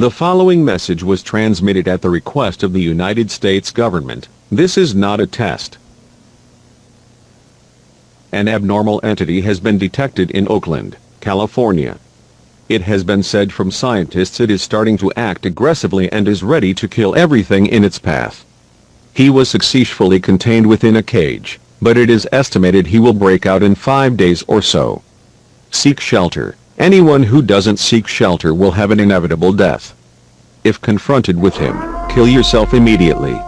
The following message was transmitted at the request of the United States government. This is not a test. An abnormal entity has been detected in Oakland, California. It has been said from scientists it is starting to act aggressively and is ready to kill everything in its path. He was successfully contained within a cage, but it is estimated he will break out in 5 days or so. Seek shelter. Anyone who doesn't seek shelter will have an inevitable death. If confronted with him, kill yourself immediately.